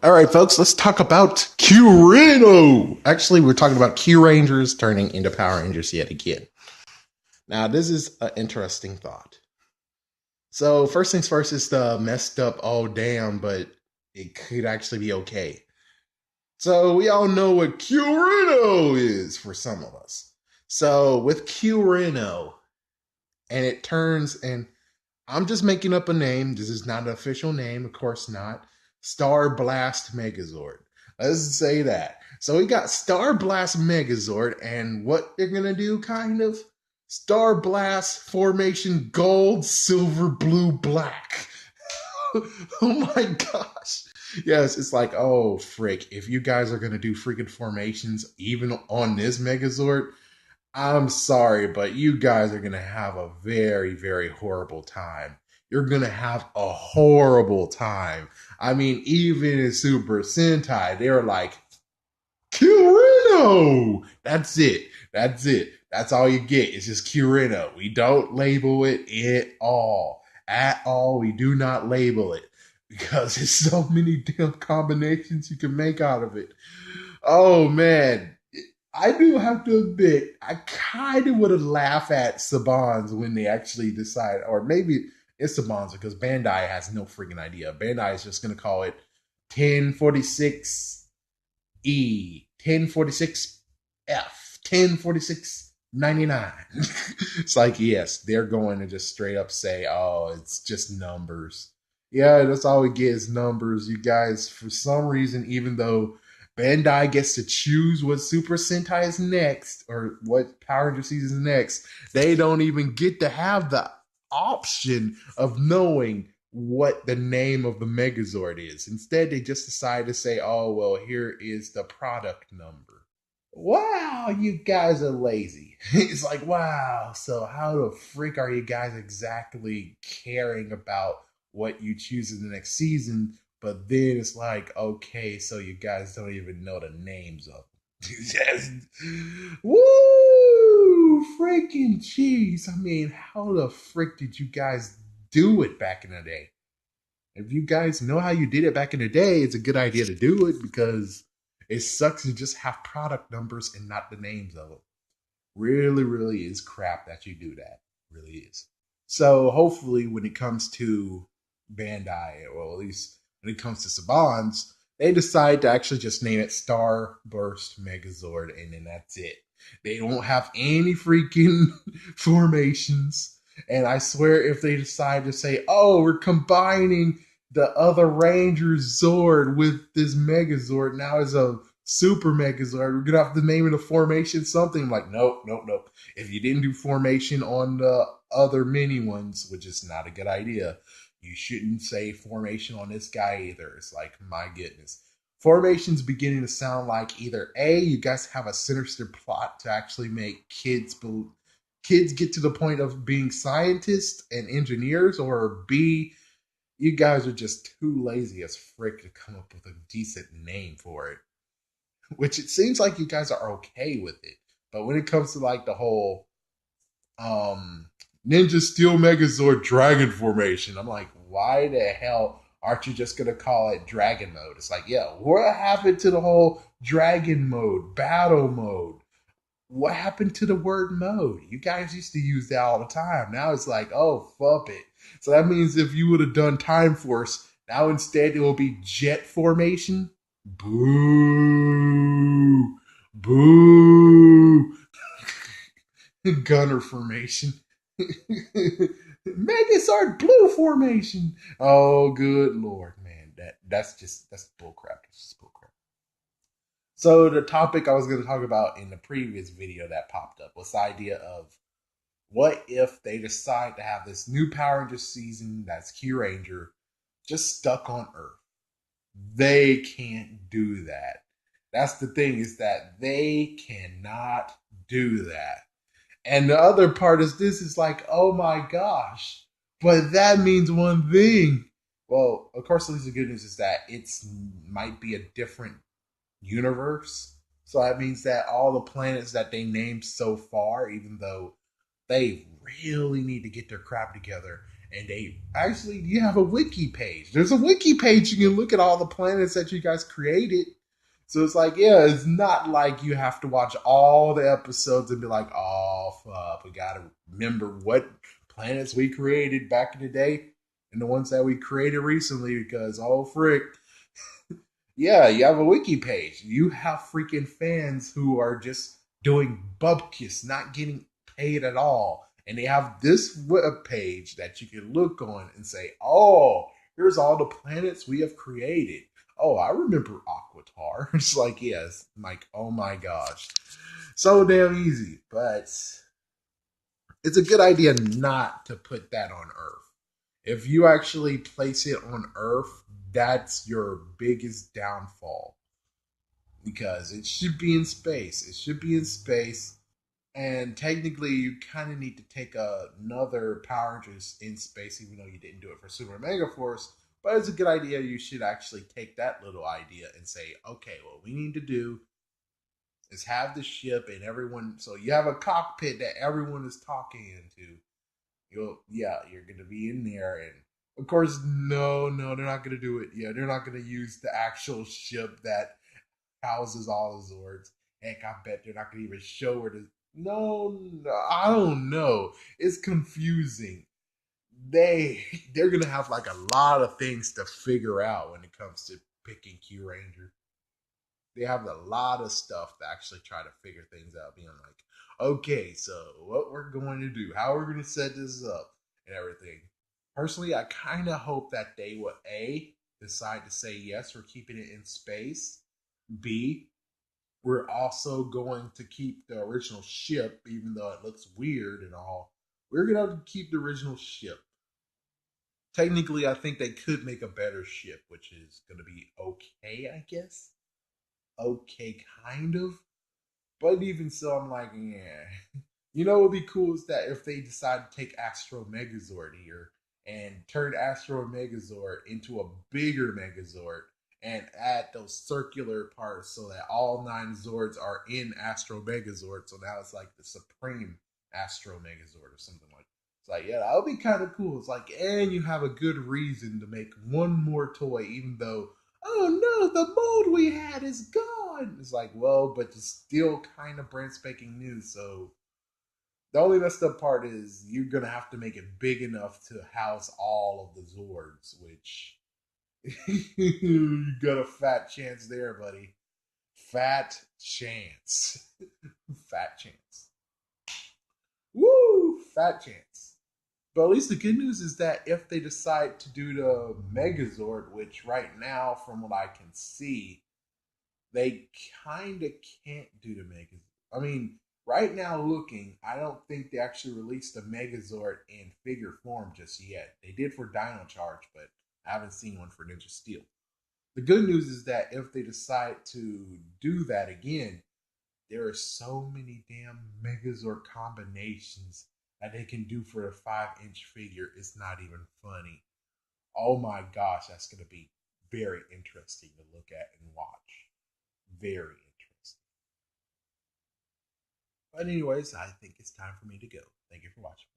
All right, folks, let's talk about Kyurino. Actually, we're talking about Kyurangers turning into Power Rangers yet again. Now, this is an interesting thought. So, first things first, it's the messed up, oh damn, but it could actually be okay. So, we all know what Kyurino is for some of us. So, with Kyurino, and it turns, and I'm just making up a name. This is not an official name, of course not. Star Blast Megazord. Let's say that. So we got Star Blast Megazord, and what they're gonna do, kind of Star Blast formation gold, silver, blue, black. Oh my gosh. Yes, it's like, oh frick, if you guys are gonna do freaking formations even on this Megazord, I'm sorry, but you guys are going to have a very, very horrible time. You're going to have a horrible time. I mean, even in Super Sentai, they were like, Curino! That's it. That's it. That's all you get. It's just Curino. We don't label it at all. At all. We do not label it because there's so many damn combinations you can make out of it. Oh, man. I do have to admit, I kind of would have laughed at Saban's when they actually decide, or maybe it's Saban's because Bandai has no freaking idea. Bandai is just going to call it 1046E, 1046F, 104699. It's like, yes, they're going to just straight up say, oh, it's just numbers. Yeah, that's all we get is numbers. You guys, for some reason, even though Bandai gets to choose what Super Sentai is next or what Power Ranger season is next, they don't even get to have the option of knowing what the name of the Megazord is. Instead, they just decide to say, oh, well, here is the product number. Wow, you guys are lazy. It's like, wow, so how the freak are you guys exactly caring about what you choose in the next season? But then it's like, okay, so you guys don't even know the names of them. Yes. Woo! Freaking jeez. I mean, how the frick did you guys do it back in the day? If you guys know how you did it back in the day, it's a good idea to do it because it sucks to just have product numbers and not the names of them. Really, really is crap that you do that. Really is. So hopefully when it comes to Bandai, or at least when it comes to Saban's, they decide to actually just name it Starburst Megazord and then that's it. They don't have any freaking formations. And I swear if they decide to say, oh, we're combining the other Ranger Zord with this Megazord now as a Super Megazord, we're gonna have to name it a formation something. I'm like, nope, nope, nope. If you didn't do formation on the other mini ones, which is not a good idea, you shouldn't say formation on this guy either. It's like, my goodness. Formation's beginning to sound like either A, you guys have a sinister plot to actually make kids get to the point of being scientists and engineers, or B, you guys are just too lazy as frick to come up with a decent name for it. Which it seems like you guys are okay with it. But when it comes to like the whole um Ninja Steel Megazord Dragon Formation, I'm like, why the hell aren't you just gonna call it Dragon Mode? It's like, yeah, what happened to the whole Dragon Mode, Battle Mode? What happened to the word mode? You guys used to use that all the time. Now it's like, oh, fuck it. So that means if you would have done Time Force, now instead it will be Jet Formation. Boo! Boo! Gunner Formation. Megazord Blue Formation. Oh, good lord, man. That's bullcrap. That's just bullcrap. So the topic I was going to talk about in the previous video that popped up was the idea of what if they decide to have this new Power Ranger season that's Kyuranger just stuck on Earth. They can't do that. That's the thing, is that they cannot do that. And the other part is this is like, oh my gosh, but that means one thing. Well, of course, at least the good news is that it's might be a different universe. So that means that all the planets that they named so far, even though they really need to get their crap together And they actually, you have a wiki page. There's a wiki page. You can look at all the planets that you guys created. So it's like, yeah, it's not like you have to watch all the episodes and be like, oh, fuck, we got to remember what planets we created back in the day and the ones that we created recently because, oh, frick. Yeah, you have a wiki page. You have freaking fans who are just doing bupkis, not getting paid at all. And they have this web page that you can look on and say, oh, here's all the planets we have created. Oh, I remember Aquatar. It's like, yes, like, oh my gosh. So damn easy. But it's a good idea not to put that on Earth. If you actually place it on Earth, that's your biggest downfall because it should be in space. It should be in space. And technically, you kind of need to take another power just in space, even though you didn't do it for Super Mega Force. But it's a good idea. You should actually take that little idea and say, okay, what we need to do is have the ship and everyone. So you have a cockpit that everyone is talking into. You're gonna be in there, and of course, no, they're not gonna do it. Yeah, they're not gonna use the actual ship that houses all the Zords. Heck, I bet they're not gonna even show her the. No, I don't know. It's confusing. They're gonna have like a lot of things to figure out when it comes to picking Kyuranger. They have a lot of stuff to actually try to figure things out, being like, okay, so what we're going to do, how we're going to set this up, and everything. Personally, I kind of hope that they will A, decide to say yes, we're keeping it in space. B, we're also going to keep the original ship, even though it looks weird and all. We're going to keep the original ship. Technically, I think they could make a better ship, which is going to be okay, I guess. Okay, kind of. But even so, I'm like, yeah. You know what would be cool is that if they decide to take Astro Megazord here and turn Astro Megazord into a bigger Megazord and add those circular parts so that all 9 Zords are in Astro Megazord. So now it's like the Supreme Astro Megazord or something like that. It's like, yeah, that would be kind of cool. It's like, and you have a good reason to make one more toy, even though, oh no, the mold we had is gone. It's like, well, but it's still kind of brand spanking new. So the only messed up part is you're gonna have to make it big enough to house all of the Zords, which you got a fat chance there, buddy. Fat chance. Fat chance. Woo! Fat chance. But at least the good news is that if they decide to do the Megazord, which right now, from what I can see, they kind of can't do the Megazord. I mean, right now looking, I don't think they actually released the Megazord in figure form just yet. They did for Dino Charge, but I haven't seen one for Ninja Steel. The good news is that if they decide to do that again, there are so many damn Megazord combinations that they can do for a 5-inch figure. It's not even funny. Oh my gosh, that's going to be very interesting to look at and watch. Very interesting. But anyways, I think it's time for me to go. Thank you for watching.